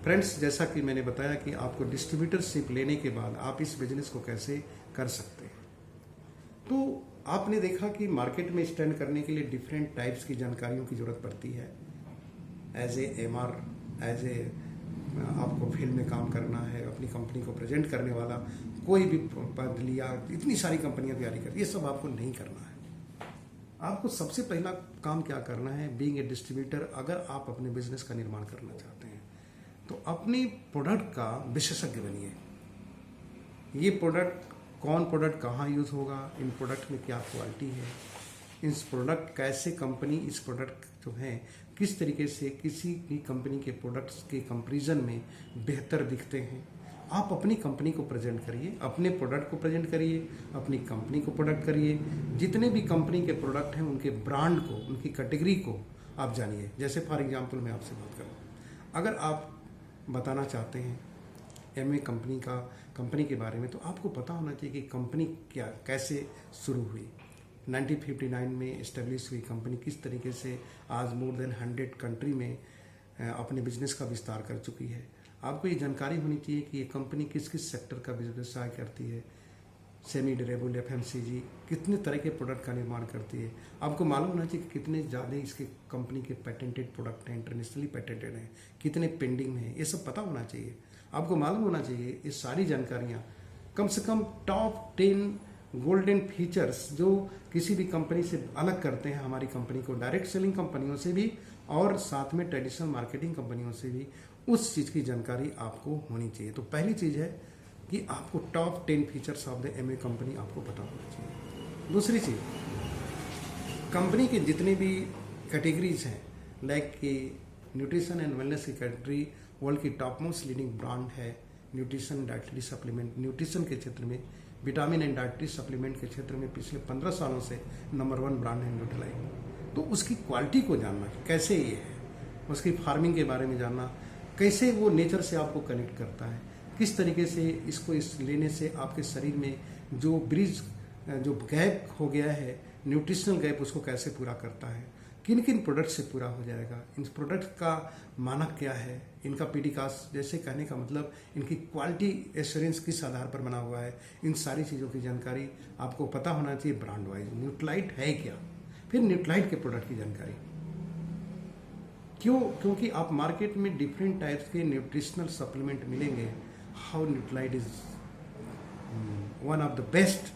Friends, जैसा कि मैंने बताया कि आपको डिस्ट्रीब्यूटरशिप लेने के बाद आप इस बिजनेस को कैसे कर सकते हैं। तो आपने देखा कि मार्केट में स्टैंड करने के लिए डिफरेंट टाइप्स की जानकारियों की जरूरत पड़ती है। As a MR, as a आपको फील्ड में काम करना है, अपनी कंपनी को प्रेजेंट करने वाला कोई भी पद लिया, इतनी सारी कंपनियां तैयारी करती, ये सब आपको नहीं करना है। आपको सबसे पहला काम क्या करना है, बीइंग ए डिस्ट्रीब्यूटर, अगर आप अपने बिजनेस का निर्माण करना चाहते हैं तो अपनी प्रोडक्ट का विशेषज्ञ बनिए। ये प्रोडक्ट, कौन प्रोडक्ट कहाँ यूज होगा, इन प्रोडक्ट में क्या क्वालिटी है, इस प्रोडक्ट कैसे कंपनी इस प्रोडक्ट जो है किस तरीके से किसी भी कंपनी के प्रोडक्ट्स के कंपैरिजन में बेहतर दिखते हैं। आप अपनी कंपनी को प्रेजेंट करिए, अपने प्रोडक्ट को प्रेजेंट करिए, अपनी कंपनी को प्रोडक्ट करिए। जितने भी कंपनी के प्रोडक्ट हैं उनके ब्रांड को, उनकी कैटेगरी को आप जानिए। जैसे फॉर एग्जांपल मैं आपसे बात करूं, अगर आप बताना चाहते हैं एमए कंपनी के बारे में, तो आपको पता होना चाहिए कि कंपनी क्या कैसे शुरू हुई। 1959 में इस्टेब्लिश हुई कंपनी किस तरीके से आज मोर देन 100 कंट्री में अपने बिजनेस का विस्तार कर चुकी है। आपको ये जानकारी होनी चाहिए कि ये कंपनी किस किस सेक्टर का व्यवसाय करती है। सेमी ड्यूरेबल, एफएमसीजी, कितने तरह के प्रोडक्ट का निर्माण करती है। आपको मालूम होना चाहिए कि कितने ज़्यादा इसके कंपनी के पेटेंटेड प्रोडक्ट हैं, इंटरनेशनली पेटेंटेड हैं, कितने पेंडिंग में हैं, ये सब पता होना चाहिए। आपको मालूम होना चाहिए ये सारी जानकारियाँ, कम से कम टॉप 10 गोल्डन फीचर्स जो किसी भी कंपनी से अलग करते हैं हमारी कंपनी को, डायरेक्ट सेलिंग कंपनियों से भी और साथ में ट्रेडिशनल मार्केटिंग कंपनियों से भी, उस चीज़ की जानकारी आपको होनी चाहिए। तो पहली चीज़ है कि आपको top 10 features of the MA company आपको पता होना चाहिए। दूसरी चीज़, कंपनी के जितने भी कैटेगरीज हैं, लाइक कि न्यूट्रिशन एंड वेलनेस की कैटेगरी वर्ल्ड की टॉप मोस्ट लीडिंग ब्रांड है। न्यूट्रिशन, डाइटरी सप्लीमेंट, न्यूट्रिशन के क्षेत्र में, विटामिन एंड डाइटरी सप्लीमेंट के क्षेत्र में पिछले 15 सालों से नंबर 1 ब्रांड है न्यूट्रीलाइट। तो उसकी क्वालिटी को जानना, कैसे ये है, उसकी फार्मिंग के बारे में जानना, कैसे वो नेचर से आपको कनेक्ट करता है, किस तरीके से इसको इस लेने से आपके शरीर में जो ब्रिज, जो गैप हो गया है, न्यूट्रिशनल गैप, उसको कैसे पूरा करता है, किन किन प्रोडक्ट से पूरा हो जाएगा, इन प्रोडक्ट का मानक क्या है, इनका पीडीकास, जैसे कहने का मतलब इनकी क्वालिटी एश्योरेंस किस आधार पर बना हुआ है, इन सारी चीज़ों की जानकारी आपको पता होना चाहिए ब्रांड वाइज। न्यूट्रीलाइट है क्या, फिर न्यूट्रीलाइट के प्रोडक्ट की जानकारी क्योंकि आप मार्केट में डिफरेंट टाइप्स के न्यूट्रिशनल सप्लीमेंट मिलेंगे। How Nutrilite is one of the best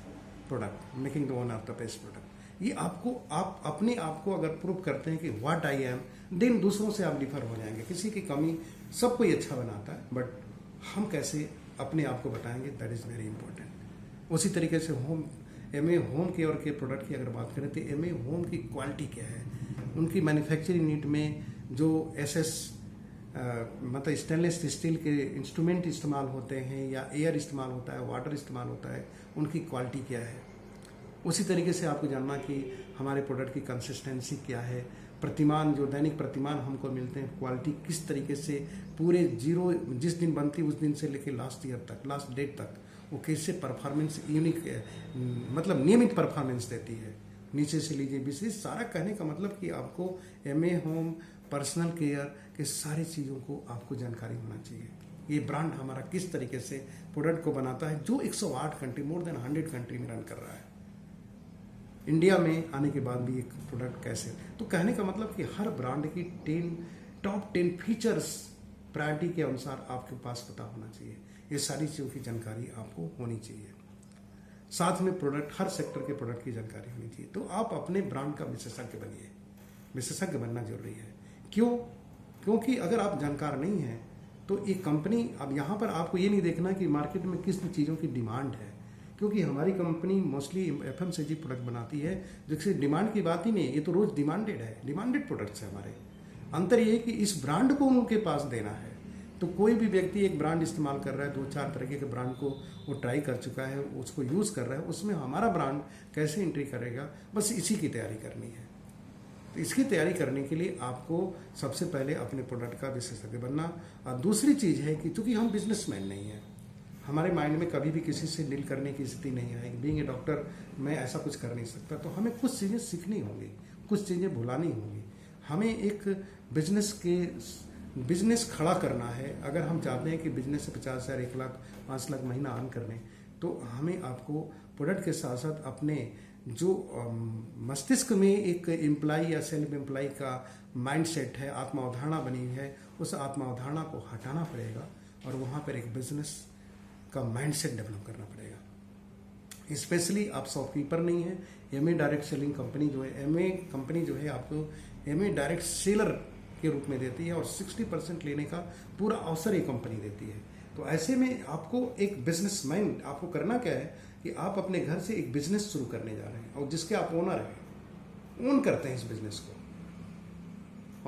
product, making the one of the best product. ये आपको, आप अपने आप को अगर प्रूव करते हैं कि व्हाट आई एम, देन दूसरों से आप डिफर हो जाएंगे। किसी की कमी सब कोई अच्छा बनाता है, बट हम कैसे अपने आप को बताएंगे, दैट इज वेरी इंपॉर्टेंट। उसी तरीके से एमए होम केयर के प्रोडक्ट की अगर बात करें तो एमए होम की क्वालिटी क्या है, उनकी मैन्युफैक्चरिंग यूनिट में जो मतलब स्टेनलेस स्टील के इंस्ट्रूमेंट इस्तेमाल होते हैं या एयर इस्तेमाल होता है, वाटर इस्तेमाल होता है, उनकी क्वालिटी क्या है। उसी तरीके से आपको जानना कि हमारे प्रोडक्ट की कंसिस्टेंसी क्या है, प्रतिमान जो दैनिक प्रतिमान हमको मिलते हैं, क्वालिटी किस तरीके से पूरे जीरो जिस दिन बनती है उस दिन से लेकर लास्ट ईयर तक, लास्ट डेट तक, वो कैसे परफॉर्मेंस यूनिक, मतलब नियमित परफॉर्मेंस देती है। नीचे से लीजिए विशेष, सारा कहने का मतलब कि आपको एमए होम, पर्सनल केयर के सारी चीज़ों को आपको जानकारी होना चाहिए। ये ब्रांड हमारा किस तरीके से प्रोडक्ट को बनाता है, जो 108 कंट्री, मोर देन 100 कंट्री में रन कर रहा है। इंडिया में आने के बाद भी एक प्रोडक्ट कैसे, तो कहने का मतलब कि हर ब्रांड की टॉप 10 फीचर्स प्रायोरिटी के अनुसार आपके पास पता होना चाहिए। ये सारी चीज़ों की जानकारी आपको होनी चाहिए। साथ में प्रोडक्ट, हर सेक्टर के प्रोडक्ट की जानकारी होनी चाहिए। तो आप अपने ब्रांड का विशेषज्ञ बनिए, विशेषज्ञ बनना जरूरी है। क्योंकि अगर आप जानकार नहीं हैं तो एक कंपनी, अब यहाँ पर आपको ये नहीं देखना कि मार्केट में किस चीज़ों की डिमांड है, क्योंकि हमारी कंपनी मोस्टली एफएमसीजी प्रोडक्ट बनाती है, जिससे डिमांड की बात ही नहीं है, ये तो रोज डिमांडेड है, डिमांडेड प्रोडक्ट्स है हमारे। अंतर ये है कि इस ब्रांड को उनके पास देना है। तो कोई भी व्यक्ति एक ब्रांड इस्तेमाल कर रहा है, 2-4 तरह के ब्रांड को वो ट्राई कर चुका है, उसको यूज़ कर रहा है, उसमें हमारा ब्रांड कैसे एंट्री करेगा, बस इसी की तैयारी करनी है। तो इसकी तैयारी करने के लिए आपको सबसे पहले अपने प्रोडक्ट का विशेषज्ञ बनना। और दूसरी चीज़ है कि चूंकि हम बिजनेसमैन नहीं हैं, हमारे माइंड में कभी भी किसी से डील करने की स्थिति नहीं आएगी। बीइंग ए डॉक्टर मैं ऐसा कुछ कर नहीं सकता, तो हमें कुछ चीज़ें सीखनी होंगी, कुछ चीज़ें भुलानी होंगी। हमें एक बिजनेस के बिजनेस खड़ा करना है, अगर हम चाहते हैं कि बिजनेस से 50,000, 1 लाख, 5 लाख महीना अर्न करने, तो हमें आपको प्रोडक्ट के साथ साथ अपने जो मस्तिष्क में एक एम्प्लॉय या सेल्फ एम्प्लॉय का माइंडसेट है, आत्मा अवधारणा बनी हुई है, उस आत्मा अवधारणा को हटाना पड़ेगा और वहाँ पर एक बिजनेस का माइंडसेट डेवलप करना पड़ेगा। स्पेशली आप शॉपकीपर नहीं है, एमए डायरेक्ट सेलिंग कंपनी जो है, एमए कंपनी जो है आपको एमए डायरेक्ट सेलर के रूप में देती है और 60% लेने का पूरा अवसर ये कंपनी देती है। तो ऐसे में आपको एक बिजनेस माइंड आपको करना क्या है कि आप अपने घर से एक बिजनेस शुरू करने जा रहे हैं और जिसके आप ओनर हैं, ओन करते हैं इस बिजनेस को,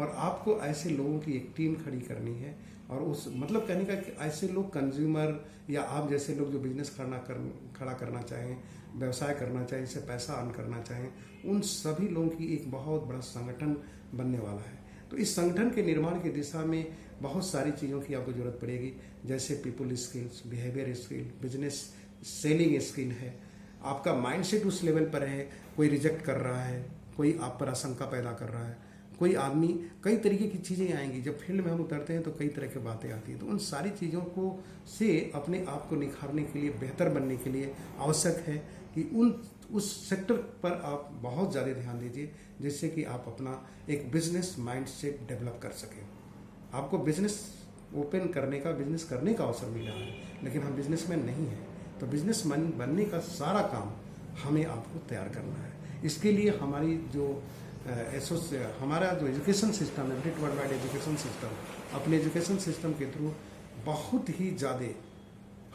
और आपको ऐसे लोगों की एक टीम खड़ी करनी है। और उस मतलब कहने का कि ऐसे लोग कंज्यूमर या आप जैसे लोग जो बिजनेस खड़ा करना चाहें, व्यवसाय करना चाहें, इससे पैसा अर्न करना चाहें, उन सभी लोगों की एक बहुत बड़ा संगठन बनने वाला है। तो इस संगठन के निर्माण की दिशा में बहुत सारी चीज़ों की आपको जरूरत पड़ेगी, जैसे people skills, behaviour skill, business selling skill है, आपका माइंडसेट उस लेवल पर है, कोई रिजेक्ट कर रहा है, कोई आप पर आशंका पैदा कर रहा है, कोई आदमी, कई तरीके की चीज़ें आएंगी। जब फील्ड में हम उतरते हैं तो कई तरह की बातें आती हैं। तो उन सारी चीज़ों को से अपने आप को निखारने के लिए, बेहतर बनने के लिए आवश्यक है कि उस सेक्टर पर आप बहुत ज़्यादा ध्यान दीजिए, जिससे कि आप अपना एक बिजनेस माइंडसेट डेवलप कर सकें। आपको बिजनेस ओपन करने का, बिजनेस करने का अवसर मिला है, लेकिन हम बिजनेसमैन नहीं हैं। तो बिजनेसमैन बनने का सारा काम हमें आपको तैयार करना है। इसके लिए हमारी जो हमारा जो एजुकेशन सिस्टम है, ब्रिट वर्ल्ड वाइड एजुकेशन सिस्टम, अपने एजुकेशन सिस्टम के थ्रू बहुत ही ज़्यादा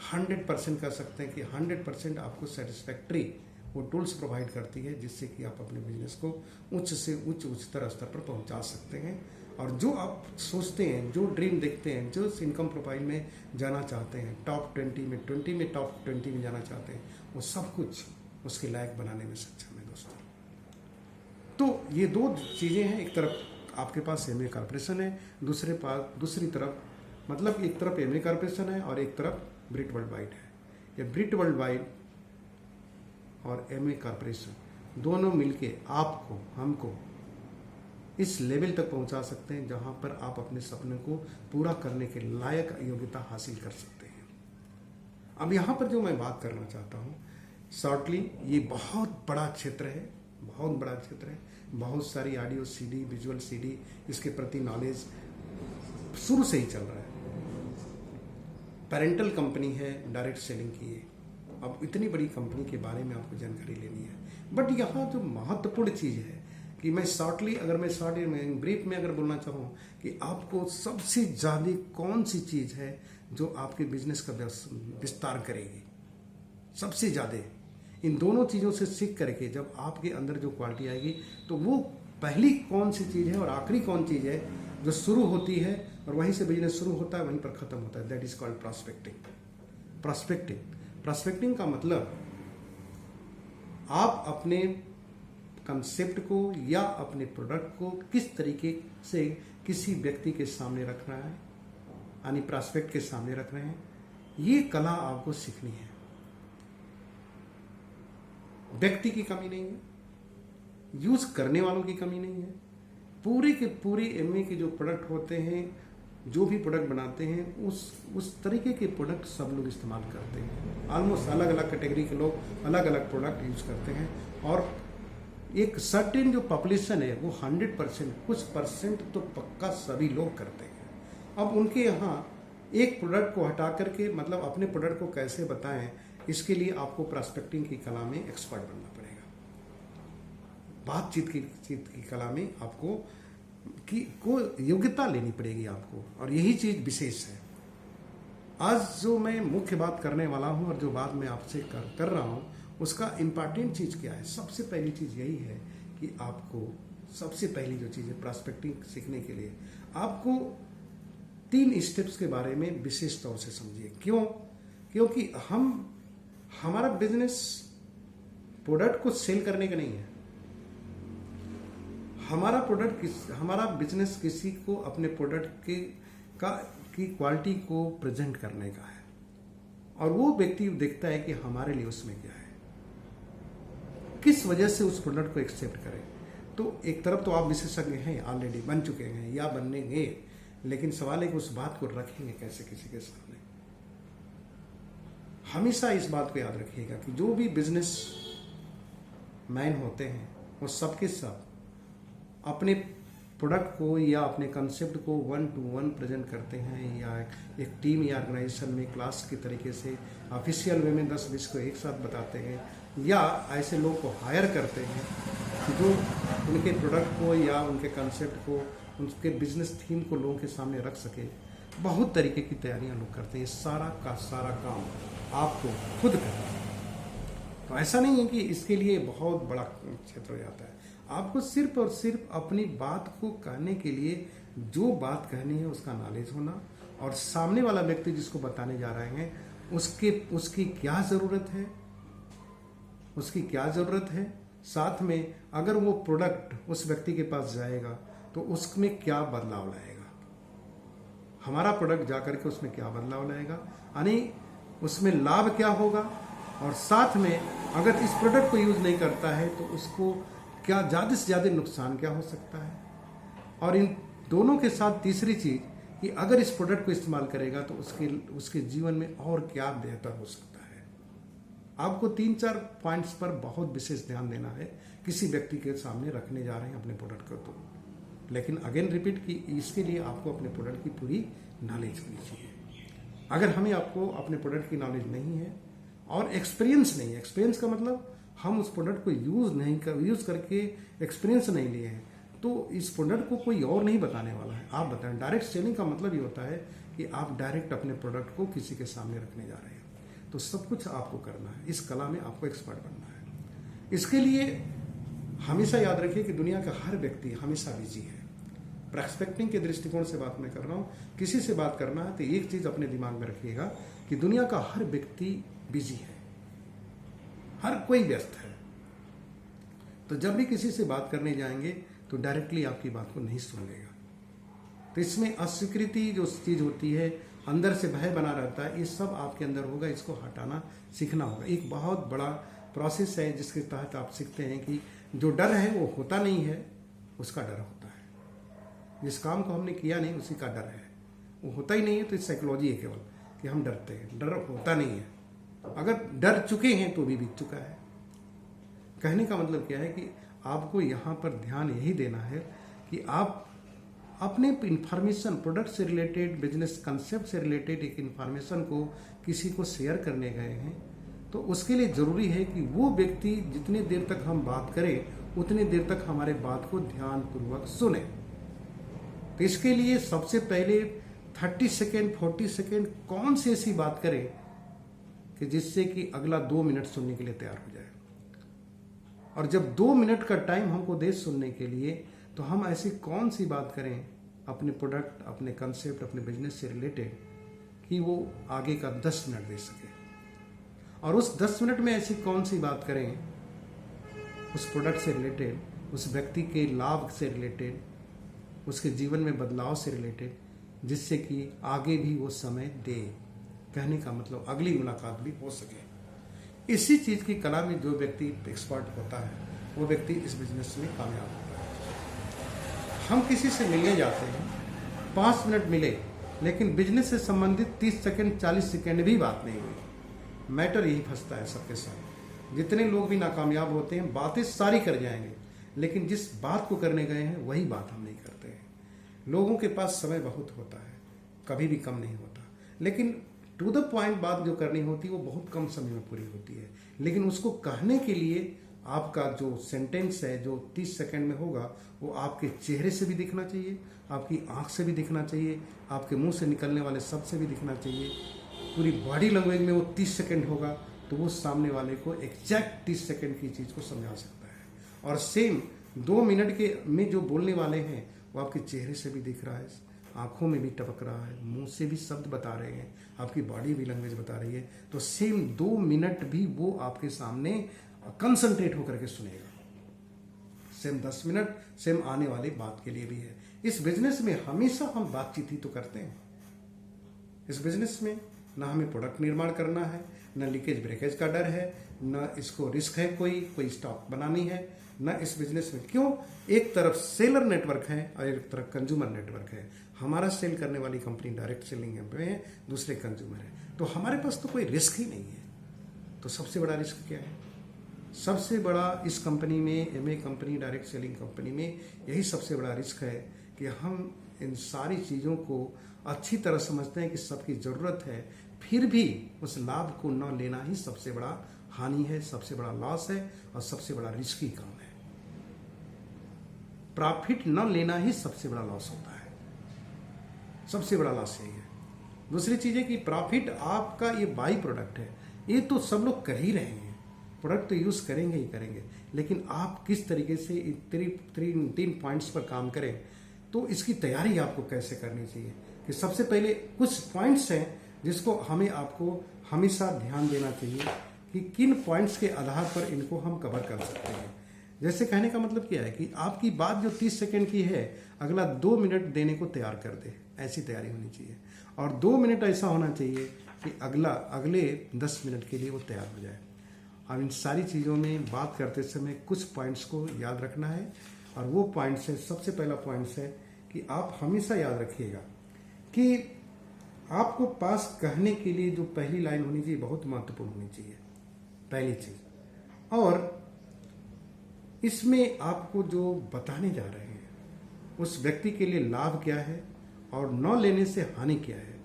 100% कह सकते हैं कि 100% आपको सेटिस्फैक्ट्री वो टूल्स प्रोवाइड करती है, जिससे कि आप अपने बिजनेस को उच्च से उच्चतर स्तर पर पहुंचा सकते हैं। और जो आप सोचते हैं, जो ड्रीम देखते हैं, जो इनकम प्रोफाइल में जाना चाहते हैं, टॉप 20 में टॉप 20 में जाना चाहते हैं, वो सब कुछ उसके लायक बनाने में सक्षम है दोस्तों। तो ये दो चीज़ें हैं, एक तरफ आपके पास एमए कॉर्पोरेशन है, दूसरी तरफ मतलब एक तरफ एमए कॉर्पोरेशन है और एक तरफ ब्रिट वर्ल्ड वाइड है। ये ब्रिट वर्ल्ड वाइड और एमए कॉर्पोरेशन दोनों मिलके आपको, हमको इस लेवल तक पहुंचा सकते हैं जहां पर आप अपने सपने को पूरा करने के लायक योग्यता हासिल कर सकते हैं। अब यहां पर जो मैं बात करना चाहता हूं शॉर्टली, ये बहुत बड़ा क्षेत्र है, बहुत बड़ा क्षेत्र है। बहुत सारी ऑडियो सीडी, विजुअल सीडी, इसके प्रति नॉलेज शुरू से ही चल रहा है। पेरेंटल कंपनी है डायरेक्ट सेलिंग की है। अब इतनी बड़ी कंपनी के बारे में आपको जानकारी लेनी है। बट यहाँ जो महत्वपूर्ण चीज़ है कि मैं शॉर्टली, अगर मैं ब्रीफ में अगर बोलना चाहूँ कि आपको सबसे ज़्यादा कौन सी चीज़ है जो आपके बिजनेस का विस्तार करेगी, सबसे ज़्यादा इन दोनों चीज़ों से सीख करके जब आपके अंदर जो क्वालिटी आएगी, तो वो पहली कौन सी चीज़ है और आखिरी कौन चीज़ है जो शुरू होती है और वहीं से बिजनेस शुरू होता है, वहीं पर ख़त्म होता है। That is called prospecting. Prospecting का मतलब आप अपने कंसेप्ट को या अपने प्रोडक्ट को किस तरीके से किसी व्यक्ति के सामने रख रहा है, यानी प्रॉस्पेक्ट के सामने रख रहे हैं, ये कला आपको सीखनी है। व्यक्ति की कमी नहीं है, यूज करने वालों की कमी नहीं है। पूरे के पूरे एमए के जो प्रोडक्ट होते हैं, जो भी प्रोडक्ट बनाते हैं, उस तरीके के प्रोडक्ट सब लोग इस्तेमाल करते हैं। ऑलमोस्ट अलग अलग कैटेगरी के लोग अलग अलग प्रोडक्ट यूज करते हैं और एक सर्टेन जो पॉपुलेशन है वो 100%, कुछ परसेंट तो पक्का सभी लोग करते हैं। अब उनके यहाँ एक प्रोडक्ट को हटा करके मतलब अपने प्रोडक्ट को कैसे बताएं, इसके लिए आपको प्रॉस्पेक्टिंग की कला में एक्सपर्ट बनना पड़ेगा। बातचीत की कला में आपको को योग्यता लेनी पड़ेगी आपको, और यही चीज विशेष है। आज जो मैं मुख्य बात करने वाला हूं और जो बात मैं आपसे कर रहा हूं, उसका इम्पॉर्टेंट चीज क्या है? सबसे पहली चीज यही है कि आपको सबसे पहली जो चीज है प्रॉस्पेक्टिंग सीखने के लिए आपको 3 स्टेप्स के बारे में विशेष तौर से समझिए। क्यों? क्योंकि हमारा बिजनेस प्रोडक्ट को सेल करने का नहीं है। हमारा बिजनेस किसी को अपने प्रोडक्ट की क्वालिटी को प्रेजेंट करने का है, और वो व्यक्ति देखता है कि हमारे लिए उसमें क्या है, किस वजह से उस प्रोडक्ट को एक्सेप्ट करें। तो एक तरफ तो आप विशेषज्ञ हैं, ऑलरेडी बन चुके हैं या बनेंगे, लेकिन सवाल है कि उस बात को रखेंगे कैसे किसी के सामने। हमेशा इस बात को याद रखिएगा कि जो भी बिजनेस मैन होते हैं वो सबके सब अपने प्रोडक्ट को या अपने कंसेप्ट को 1-to-1 प्रेजेंट करते हैं, या एक टीम या ऑर्गेनाइजेशन में क्लास की तरीके से ऑफिशियल वे में 10-20 को एक साथ बताते हैं, या ऐसे लोग को हायर करते हैं जो उनके प्रोडक्ट को या उनके कंसेप्ट को, उनके बिजनेस थीम को लोगों के सामने रख सके। बहुत तरीके की तैयारियां लोग करते हैं। सारा का सारा काम आपको खुद करना है। तो ऐसा नहीं है कि इसके लिए बहुत बड़ा क्षेत्र हो जाता है। आपको सिर्फ और सिर्फ अपनी बात को कहने के लिए जो बात कहनी है उसका नॉलेज होना, और सामने वाला व्यक्ति जिसको बताने जा रहे हैं उसकी क्या ज़रूरत है, उसकी क्या ज़रूरत है, साथ में अगर वो प्रोडक्ट उस व्यक्ति के पास जाएगा तो उसमें क्या बदलाव लाएगा, हमारा प्रोडक्ट जाकर के उसमें क्या बदलाव लाएगा, यानी उसमें लाभ क्या होगा, और साथ में अगर इस प्रोडक्ट को यूज़ नहीं करता है तो उसको क्या ज़्यादा से ज़्यादा नुकसान क्या हो सकता है। और इन दोनों के साथ तीसरी चीज़ कि अगर इस प्रोडक्ट को इस्तेमाल करेगा तो उसके जीवन में और क्या बेहतर हो सकता है। आपको 3-4 पॉइंट्स पर बहुत विशेष ध्यान देना है किसी व्यक्ति के सामने रखने जा रहे हैं अपने प्रोडक्ट को। तो लेकिन अगेन रिपीट कि इसके लिए आपको अपने प्रोडक्ट की पूरी नॉलेज होनी चाहिए। अगर हमें आपको अपने प्रोडक्ट की नॉलेज नहीं है और एक्सपीरियंस नहीं है, एक्सपीरियंस का मतलब हम उस प्रोडक्ट को यूज़ करके एक्सपीरियंस नहीं लिए हैं, तो इस प्रोडक्ट को कोई और नहीं बताने वाला है, आप बताएं। डायरेक्ट सेलिंग का मतलब ये होता है कि आप डायरेक्ट अपने प्रोडक्ट को किसी के सामने रखने जा रहे हैं। तो सब कुछ आपको करना है, इस कला में आपको एक्सपर्ट बनना है। इसके लिए हमेशा याद रखिए कि दुनिया का हर व्यक्ति हमेशा बिजी है। प्रोस्पेक्टिंग के दृष्टिकोण से बात मैं कर रहा हूँ, किसी से बात करना है तो एक चीज़ अपने दिमाग में रखिएगा कि दुनिया का हर व्यक्ति बिजी है, हर कोई व्यस्त है। तो जब भी किसी से बात करने जाएंगे तो डायरेक्टली आपकी बात को नहीं सुन लेगा। तो इसमें अस्वीकृति जो चीज़ होती है, अंदर से भय बना रहता है, ये सब आपके अंदर होगा, इसको हटाना सीखना होगा। एक बहुत बड़ा प्रोसेस है जिसके तहत आप सीखते हैं कि जो डर है वो होता नहीं है, उसका डर होता है। जिस काम को हमने किया नहीं उसी का डर है, वो होता ही नहीं है। तो साइकोलॉजी है केवल कि हम डरते हैं, डर होता नहीं है। अगर डर चुके हैं तो भी बीत चुका है। कहने का मतलब क्या है कि आपको यहाँ पर ध्यान यही देना है कि आप अपने इंफॉर्मेशन, प्रोडक्ट से रिलेटेड, बिजनेस कंसेप्ट से रिलेटेड एक इंफॉर्मेशन को किसी को शेयर करने गए हैं तो उसके लिए ज़रूरी है कि वो व्यक्ति जितनी देर तक हम बात करें उतनी देर तक हमारे बात को ध्यानपूर्वक सुने। तो इसके लिए सबसे पहले 30 सेकेंड 40 सेकेंड कौन सी ऐसी बात करें कि जिससे कि अगला 2 मिनट सुनने के लिए तैयार हो जाए। और जब 2 मिनट का टाइम हमको दे सुनने के लिए, तो हम ऐसी कौन सी बात करें अपने प्रोडक्ट, अपने कंसेप्ट, अपने बिजनेस से रिलेटेड कि वो आगे का 10 मिनट दे सके। और उस 10 मिनट में ऐसी कौन सी बात करें उस प्रोडक्ट से रिलेटेड, उस व्यक्ति के लाभ से रिलेटेड, उसके जीवन में बदलाव से रिलेटेड, जिससे कि आगे भी वो समय दे। कहने का मतलब अगली मुलाकात भी हो सके। इसी चीज़ की कला में जो व्यक्ति एक्सपर्ट होता है वो व्यक्ति इस बिजनेस में कामयाब होता है। हम किसी से मिलने जाते हैं, 5 मिनट मिले, लेकिन बिजनेस से संबंधित 30 सेकेंड 40 सेकेंड भी बात नहीं हुई। मैटर यही फंसता है सबके साथ। जितने लोग भी नाकामयाब होते हैं, बातें सारी कर जाएंगे, लेकिन जिस बात को करने गए हैं वही बात हम नहीं करते हैं। लोगों के पास समय बहुत होता है, कभी भी कम नहीं होता, लेकिन टू द पॉइंट बात जो करनी होती है वो बहुत कम समय में पूरी होती है। लेकिन उसको कहने के लिए आपका जो सेंटेंस है जो 30 सेकंड में होगा वो आपके चेहरे से भी दिखना चाहिए, आपकी आंख से भी दिखना चाहिए, आपके मुंह से निकलने वाले शब्द से भी दिखना चाहिए। पूरी बॉडी लैंग्वेज में वो 30 सेकंड होगा तो वो सामने वाले को एग्जैक्ट 30 सेकंड की चीज़ को समझा सकता है। और सेम 2 मिनट के में जो बोलने वाले हैं वो आपके चेहरे से भी दिख रहा है, आंखों में भी टपक रहा है, मुंह से भी शब्द बता रहे हैं, आपकी बॉडी भी लैंग्वेज बता रही है। तो सेम 2 मिनट भी वो आपके सामने कंसंट्रेट होकर के सुनेगा। सेम 10 मिनट सेम आने वाली बात के लिए भी है। इस बिजनेस में हमेशा हम बातचीत ही तो करते हैं। इस बिजनेस में ना हमें प्रोडक्ट निर्माण करना है, न लीकेज ब्रेकेज का डर है, न इसको रिस्क है कोई स्टॉक बनानी है, ना इस बिजनेस में। क्यों? एक तरफ सेलर नेटवर्क है और एक तरफ कंज्यूमर नेटवर्क है। हमारा सेल करने वाली कंपनी डायरेक्ट सेलिंग में है, दूसरे कंज्यूमर है, तो हमारे पास तो कोई रिस्क ही नहीं है। तो सबसे बड़ा रिस्क क्या है? सबसे बड़ा इस कंपनी में, MA company, direct selling company में, यही सबसे बड़ा रिस्क है कि हम इन सारी चीज़ों को अच्छी तरह समझते हैं कि सबकी ज़रूरत है, फिर भी उस लाभ को न लेना ही सबसे बड़ा हानि है, सबसे बड़ा लॉस है और सबसे बड़ा रिस्की काम है। प्रॉफिट न लेना ही सबसे बड़ा लॉस होता है, सबसे बड़ा लॉस यही है। दूसरी चीज़ है कि प्रॉफिट आपका ये बाई प्रोडक्ट है, ये तो सब लोग कर ही रहे हैं, प्रोडक्ट तो यूज़ करेंगे ही करेंगे, लेकिन आप किस तरीके से तीन पॉइंट्स पर काम करें, तो इसकी तैयारी आपको कैसे करनी चाहिए कि सबसे पहले कुछ पॉइंट्स हैं जिसको आपको हमेशा ध्यान देना चाहिए कि किन पॉइंट्स के आधार पर इनको हम कवर कर सकते हैं। जैसे कहने का मतलब क्या है कि आपकी बात जो 30 सेकंड की है, अगला 2 मिनट देने को तैयार कर दे, ऐसी तैयारी होनी चाहिए। और 2 मिनट ऐसा होना चाहिए कि अगले 10 मिनट के लिए वो तैयार हो जाए। अब इन सारी चीज़ों में बात करते समय कुछ पॉइंट्स को याद रखना है, और वो पॉइंट्स है, सबसे पहला पॉइंट्स है कि आप हमेशा याद रखिएगा कि आपको पास कहने के लिए जो पहली लाइन होनी चाहिए बहुत महत्वपूर्ण होनी चाहिए, पहली चीज। और इसमें आपको जो बताने जा रहे हैं उस व्यक्ति के लिए लाभ क्या है और न लेने से हानि क्या है,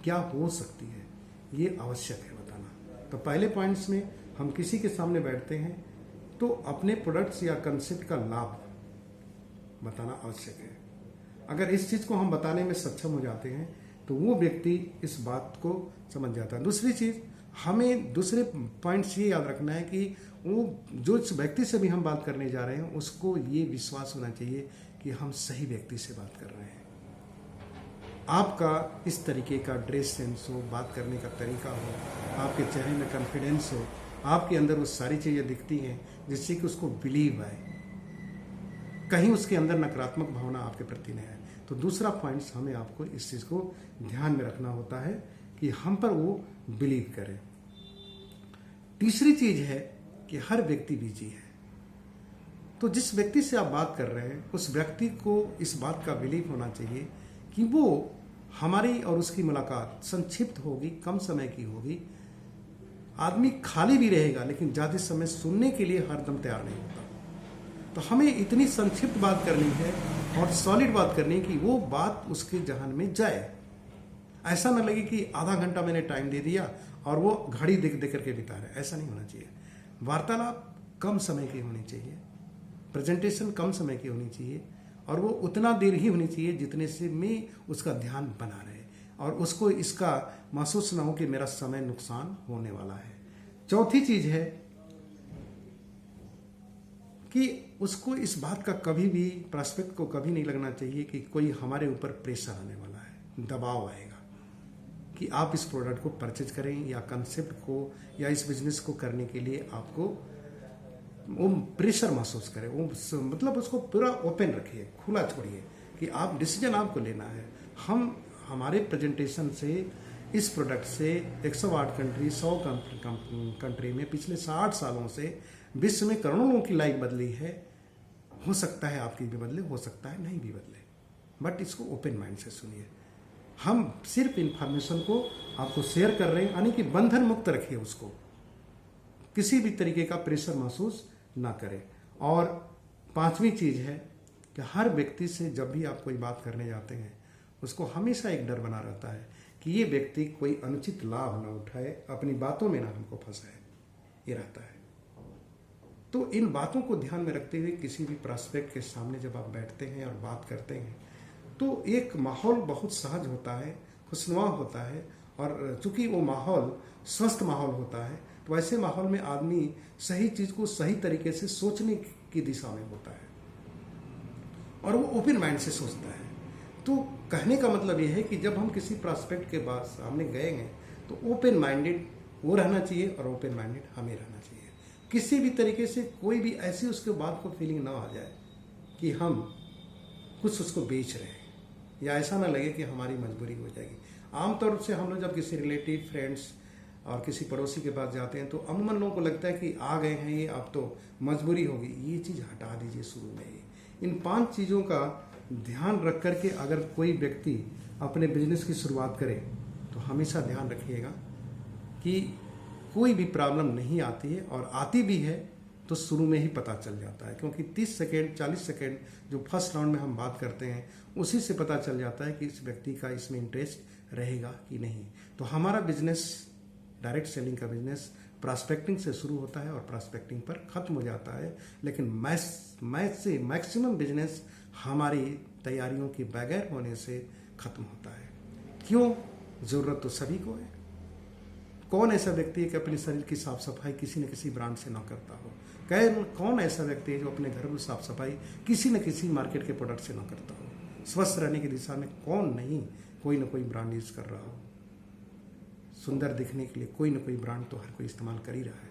क्या हो सकती है, ये आवश्यक है बताना। तो पहले पॉइंट्स में हम किसी के सामने बैठते हैं तो अपने प्रोडक्ट्स या कंसेप्ट का लाभ बताना आवश्यक है। अगर इस चीज को हम बताने में सक्षम हो जाते हैं तो वो व्यक्ति इस बात को समझ जाता है। दूसरी चीज, हमें दूसरे पॉइंट्स ये याद रखना है कि वो जो व्यक्ति से भी हम बात करने जा रहे हैं उसको ये विश्वास होना चाहिए कि हम सही व्यक्ति से बात कर रहे हैं। आपका इस तरीके का ड्रेस सेंस हो, बात करने का तरीका हो, आपके चेहरे में कॉन्फिडेंस हो, आपके अंदर वो सारी चीज़ें दिखती हैं जिससे कि उसको बिलीव आए, कहीं उसके अंदर नकारात्मक भावना आपके प्रति नहीं आए। तो दूसरा पॉइंट्स हमें आपको इस चीज़ को ध्यान में रखना होता है कि हम पर वो बिलीव करें। तीसरी चीज है कि हर व्यक्ति बिजी है, तो जिस व्यक्ति से आप बात कर रहे हैं उस व्यक्ति को इस बात का बिलीव होना चाहिए कि वो हमारी और उसकी मुलाकात संक्षिप्त होगी, कम समय की होगी। आदमी खाली भी रहेगा लेकिन ज्यादा समय सुनने के लिए हरदम तैयार नहीं होता। तो हमें इतनी संक्षिप्त बात करनी है और सॉलिड बात करनी है कि वो बात उसके जहन में जाए। ऐसा न लगे कि आधा घंटा मैंने टाइम दे दिया और वो घड़ी देख देख करके बिता रहे, ऐसा नहीं होना चाहिए। वार्तालाप कम समय की होनी चाहिए, प्रेजेंटेशन कम समय की होनी चाहिए, और वो उतना देर ही होनी चाहिए जितने से में उसका ध्यान बना रहे और उसको इसका महसूस ना हो कि मेरा समय नुकसान होने वाला है। चौथी चीज है कि उसको इस बात का कभी भी, प्रोस्पेक्ट को कभी नहीं लगना चाहिए कि कोई हमारे ऊपर प्रेशर आने वाला है, दबाव आएगा कि आप इस प्रोडक्ट को परचेज करें या कंसेप्ट को या इस बिजनेस को करने के लिए आपको वो प्रेशर महसूस करें। वो मतलब उसको पूरा ओपन रखिए, खुला छोड़िए कि आप डिसीजन आपको लेना है। हम हमारे प्रेजेंटेशन से इस प्रोडक्ट से 108 कंट्री, 100 कंट्री में पिछले 60 सालों से विश्व में करोड़ों लोगों की लाइफ बदली है। हो सकता है आपकी भी बदले, हो सकता है नहीं भी बदले, बट इसको ओपन माइंड से सुनिए। हम सिर्फ इंफॉर्मेशन को आपको शेयर कर रहे हैं, यानी कि बंधन मुक्त रखिए उसको, किसी भी तरीके का प्रेशर महसूस ना करें। और पांचवी चीज है कि हर व्यक्ति से जब भी आप कोई बात करने जाते हैं उसको हमेशा एक डर बना रहता है कि ये व्यक्ति कोई अनुचित लाभ ना उठाए, अपनी बातों में ना हमको फंसाए, ये रहता है। तो इन बातों को ध्यान में रखते हुए किसी भी प्रोस्पेक्ट के सामने जब आप बैठते हैं और बात करते हैं तो एक माहौल बहुत सहज होता है, खुशनुमा होता है, और चूंकि वो माहौल स्वस्थ माहौल होता है तो ऐसे माहौल में आदमी सही चीज को सही तरीके से सोचने की दिशा में होता है और वो ओपन माइंड से सोचता है। तो कहने का मतलब ये है कि जब हम किसी प्रोस्पेक्ट के बाद सामने गए हैं तो ओपन माइंडेड वो रहना चाहिए और ओपन माइंडेड हमें रहना चाहिए। किसी भी तरीके से कोई भी ऐसी उसके बाद को फीलिंग ना आ जाए कि हम कुछ उसको बेच रहे हैं, या ऐसा ना लगे कि हमारी मजबूरी हो जाएगी। आमतौर से हम लोग जब किसी रिलेटिव, फ्रेंड्स और किसी पड़ोसी के पास जाते हैं तो अमूमन लोगों को लगता है कि आ गए हैं ये, अब तो मजबूरी होगी। ये चीज़ हटा दीजिए शुरू में ही। इन 5 चीज़ों का ध्यान रख करके अगर कोई व्यक्ति अपने बिजनेस की शुरुआत करे तो हमेशा ध्यान रखिएगा कि कोई भी प्रॉब्लम नहीं आती है, और आती भी है तो शुरू में ही पता चल जाता है, क्योंकि 30 सेकेंड 40 सेकेंड जो फर्स्ट राउंड में हम बात करते हैं उसी से पता चल जाता है कि इस व्यक्ति का इसमें इंटरेस्ट रहेगा कि नहीं। तो हमारा बिजनेस, डायरेक्ट सेलिंग का बिजनेस प्रॉस्पेक्टिंग से शुरू होता है और प्रॉस्पेक्टिंग पर खत्म हो जाता है, लेकिन मैक्सिमम बिजनेस हमारी तैयारियों के बगैर होने से खत्म होता है। क्यों? जरूरत तो सभी को है। कौन ऐसा व्यक्ति है कि अपने शरीर की साफ सफाई किसी न किसी ब्रांड से ना करता हो? कौन ऐसा व्यक्ति है जो अपने घर में साफ सफाई किसी न किसी मार्केट के प्रोडक्ट से ना करता हो? स्वस्थ रहने की दिशा में कौन नहीं कोई ना कोई ब्रांड यूज कर रहा हो? सुंदर दिखने के लिए कोई ना कोई ब्रांड तो हर कोई इस्तेमाल कर ही रहा है।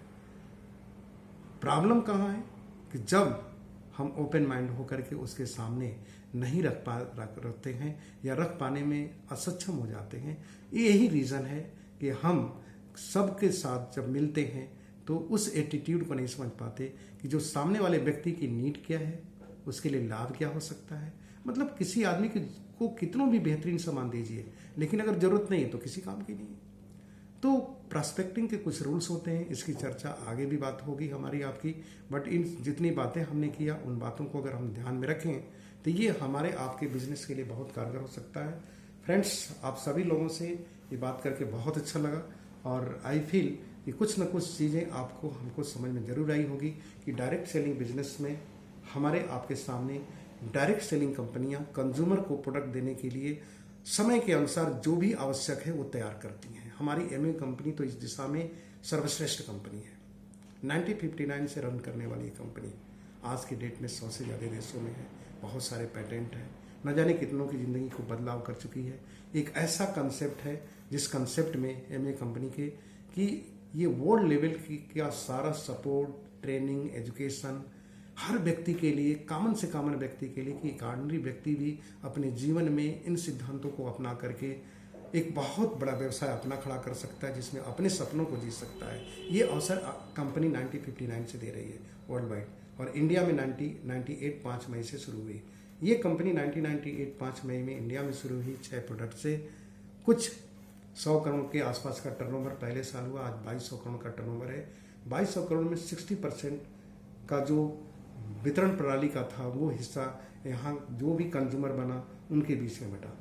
प्रॉब्लम कहाँ है कि जब हम ओपन माइंड होकर के उसके सामने नहीं रखते हैं या रख पाने में असक्षम हो जाते हैं। यही रीज़न है कि हम सबके साथ जब मिलते हैं तो उस एटीट्यूड को नहीं समझ पाते कि जो सामने वाले व्यक्ति की नीड क्या है, उसके लिए लाभ क्या हो सकता है। मतलब किसी आदमी को कितनों भी बेहतरीन सामान दीजिए, लेकिन अगर जरूरत नहीं है तो किसी काम की नहीं है। तो प्रॉस्पेक्टिंग के कुछ रूल्स होते हैं, इसकी चर्चा आगे भी बात होगी हमारी आपकी, बट इन जितनी बातें हमने किया उन बातों को अगर हम ध्यान में रखें तो ये हमारे आपके बिजनेस के लिए बहुत कारगर हो सकता है। फ्रेंड्स, आप सभी लोगों से ये बात करके बहुत अच्छा लगा, और आई फील कि कुछ न कुछ चीज़ें आपको हमको समझ में जरूर आई होगी कि डायरेक्ट सेलिंग बिजनेस में हमारे आपके सामने डायरेक्ट सेलिंग कंपनियां कंज्यूमर को प्रोडक्ट देने के लिए समय के अनुसार जो भी आवश्यक है वो तैयार करती हैं। हमारी एमवे कंपनी तो इस दिशा में सर्वश्रेष्ठ कंपनी है। 1959 से रन करने वाली कंपनी आज की डेट में 100 से ज़्यादा देशों में है, बहुत सारे पेटेंट हैं, न जाने कितनों की ज़िंदगी को बदलाव कर चुकी है। एक ऐसा कंसेप्ट है जिस कंसेप्ट में एमवे कंपनी के कि ये वर्ल्ड लेवल की क्या सारा सपोर्ट, ट्रेनिंग, एजुकेशन हर व्यक्ति के लिए, कॉमन से कॉमन व्यक्ति के लिए, कि एक ऑर्डिनरी व्यक्ति भी अपने जीवन में इन सिद्धांतों को अपना करके एक बहुत बड़ा व्यवसाय अपना खड़ा कर सकता है, जिसमें अपने सपनों को जी सकता है। ये अवसर कंपनी 1959 से दे रही है वर्ल्ड वाइड, और इंडिया में 1998 5 मई से शुरू हुई। ये कंपनी 1998 5 मई में इंडिया में शुरू हुई 6 प्रोडक्ट से। कुछ 100 करोड़ के आसपास का टर्नओवर पहले साल हुआ, आज 2200 करोड़ का टर्नओवर है। 2200 करोड़ में 60% का जो वितरण प्रणाली का था वो हिस्सा यहाँ जो भी कंज्यूमर बना उनके बीच में बटा।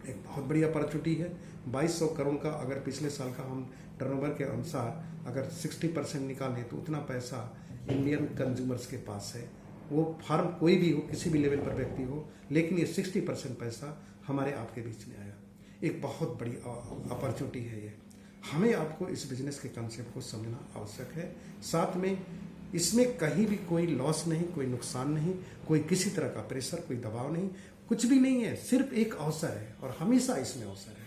एक बहुत बड़ी अपॉर्चुनिटी है। 2200 करोड़ का अगर पिछले साल का हम टर्नओवर के अनुसार अगर 60% निकालें तो उतना पैसा इंडियन कंज्यूमर्स के पास है। वो फार्म कोई भी हो, किसी भी लेवल पर व्यक्ति हो, लेकिन ये 60% पैसा हमारे आपके बीच में आया। एक बहुत बड़ी अपॉर्चुनिटी है ये। हमें आपको इस बिजनेस के कंसेप्ट को समझना आवश्यक है। साथ में इसमें कहीं भी कोई लॉस नहीं, कोई नुकसान नहीं, कोई किसी तरह का प्रेशर, कोई दबाव नहीं, कुछ भी नहीं है। सिर्फ एक अवसर है और हमेशा इसमें अवसर है।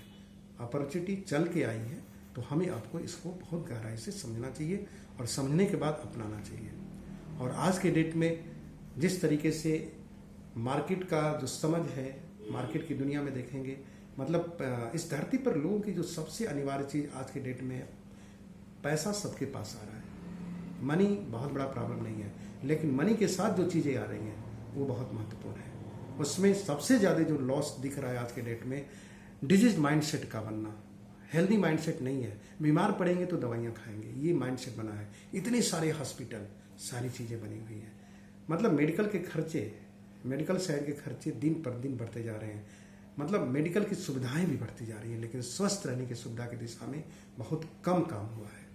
अपॉर्चुनिटी चल के आई है तो हमें आपको इसको बहुत गहराई से समझना चाहिए और समझने के बाद अपनाना चाहिए। और आज के डेट में जिस तरीके से मार्केट का जो समझ है, मार्केट की दुनिया में देखेंगे, मतलब इस धरती पर लोगों की जो सबसे अनिवार्य चीज़ आज के डेट में है, पैसा सबके पास आ रहा है। मनी बहुत बड़ा प्रॉब्लम नहीं है, लेकिन मनी के साथ जो चीज़ें आ रही हैं वो बहुत महत्वपूर्ण है। उसमें सबसे ज़्यादा जो लॉस दिख रहा है आज के डेट में, डिजीज माइंडसेट का बनना। हेल्दी माइंडसेट नहीं है, बीमार पड़ेंगे तो दवाइयाँ खाएंगे, ये माइंडसेट बना है। इतने सारे हॉस्पिटल, सारी चीज़ें बनी हुई हैं, मतलब मेडिकल के खर्चे, मेडिकल साइड के खर्चे दिन पर दिन बढ़ते जा रहे हैं। मतलब मेडिकल की सुविधाएं भी बढ़ती जा रही हैं, लेकिन स्वस्थ रहने की सुविधा की दिशा में बहुत कम काम हुआ है।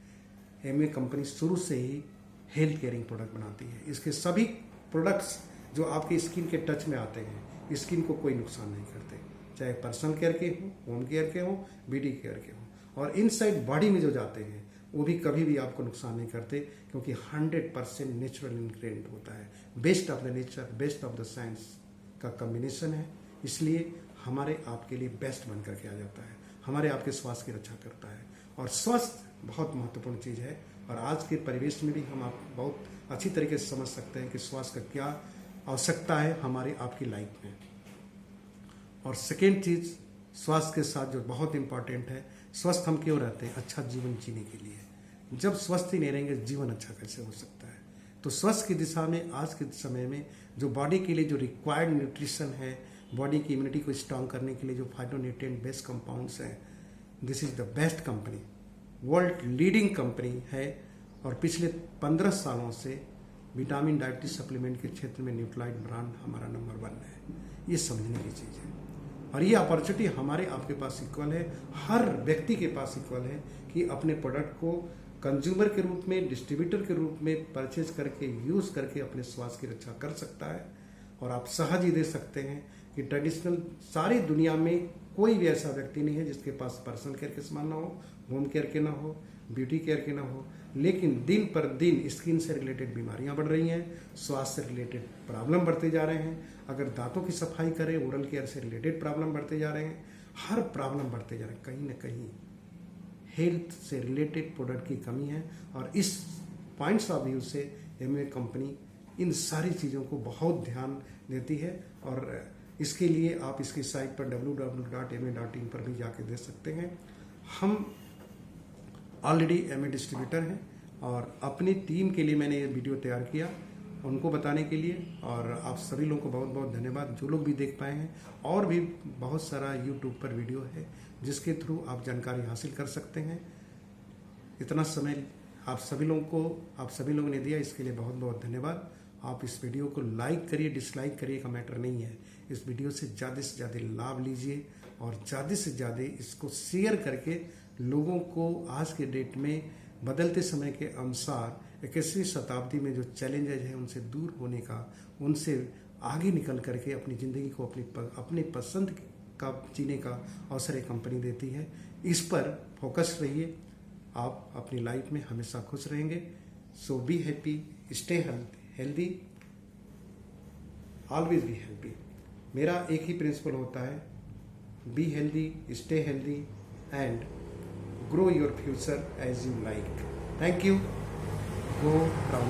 एमवे कंपनी शुरू से ही हेल्थ केयरिंग प्रोडक्ट बनाती है। इसके सभी प्रोडक्ट्स जो आपकी स्किन के टच में आते हैं, स्किन को कोई नुकसान नहीं करते, चाहे पर्सनल केयर के हों, होम केयर के हों, बीडी केयर के हों। और इनसाइड बॉडी में जो जाते हैं वो भी कभी भी आपको नुकसान नहीं करते, क्योंकि 100% नेचुरल इंग्रेडिएंट होता है। Best of the nature, best of the science का कम्बिनेशन है, इसलिए हमारे आपके लिए बेस्ट बन करके आ जाता है, हमारे आपके स्वास्थ्य की रक्षा करता है। और स्वास्थ्य बहुत महत्वपूर्ण चीज़ है, और आज के परिवेश में भी हम आप बहुत अच्छी तरीके से समझ सकते हैं कि स्वास्थ्य का क्या आवश्यकता है हमारे आपकी लाइफ में। और सेकेंड चीज़, स्वास्थ्य के साथ जो बहुत इंपॉर्टेंट है, स्वस्थ हम क्यों रहते हैं? अच्छा जीवन जीने के लिए। जब स्वस्थ ही नहीं रहेंगे जीवन अच्छा कैसे हो सकता है? तो स्वस्थ की दिशा में आज के समय में जो बॉडी के लिए जो रिक्वायर्ड न्यूट्रिशन है, बॉडी की इम्यूनिटी को स्ट्रांग करने के लिए जो फाइटोन्यूट्रिएंट बेस्ड कंपाउंड्स हैं, this is the best company, world leading company है। और पिछले 15 सालों से विटामिन डाइटरी सप्लीमेंट के क्षेत्र में न्यूट्रालाइट ब्रांड हमारा नंबर 1 है। ये समझने की चीज़ है और ये अपॉर्चुनिटी हमारे आपके पास इक्वल है, हर व्यक्ति के पास इक्वल है कि अपने प्रोडक्ट को कंज्यूमर के रूप में, डिस्ट्रीब्यूटर के रूप में परचेज करके, यूज करके अपने स्वास्थ्य की रक्षा कर सकता है। और आप सहज ही दे सकते हैं कि ट्रेडिशनल सारी दुनिया में कोई भी ऐसा व्यक्ति नहीं है जिसके पास पर्सनल केयर के सामान ना हो, होम केयर के ना हो, ब्यूटी केयर के ना हो। लेकिन दिन पर दिन स्किन से रिलेटेड बीमारियां बढ़ रही हैं, स्वास्थ्य से रिलेटेड प्रॉब्लम बढ़ते जा रहे हैं। अगर दांतों की सफाई करें, ओरल केयर से रिलेटेड प्रॉब्लम बढ़ते जा रहे हैं, हर प्रॉब्लम बढ़ते जा रहे हैं। कहीं ना कहीं हेल्थ से रिलेटेड प्रोडक्ट की कमी है और इस पॉइंट्स ऑफ व्यू से एमवे कंपनी इन सारी चीज़ों को बहुत ध्यान देती है। और इसके लिए आप इसकी साइट पर www.ma.in पर भी जाके दे सकते हैं। हम ऑलरेडी एमए डिस्ट्रीब्यूटर हैं और अपनी टीम के लिए मैंने ये वीडियो तैयार किया उनको बताने के लिए। और आप सभी लोगों को बहुत बहुत धन्यवाद जो लोग भी देख पाए हैं। और भी बहुत सारा यूट्यूब पर वीडियो है जिसके थ्रू आप जानकारी हासिल कर सकते हैं। इतना समय आप सभी लोगों ने दिया, इसके लिए बहुत बहुत धन्यवाद। आप इस वीडियो को लाइक करिए, डिसलाइक करिए का मैटर नहीं है। इस वीडियो से ज़्यादा लाभ लीजिए और ज़्यादा से ज़्यादा इसको शेयर करके लोगों को आज के डेट में बदलते समय के अनुसार 21वीं शताब्दी में जो चैलेंजेज हैं उनसे दूर होने का, उनसे आगे निकल करके अपनी ज़िंदगी को अपने पसंद का जीने का अवसर एक कंपनी देती है। इस पर फोकस रहिए, आप अपनी लाइफ में हमेशा खुश रहेंगे। So be happy, stay healthy, always be healthy. मेरा एक ही प्रिंसिपल होता है, be healthy, stay healthy and grow your future as you like. Thank you. Go down.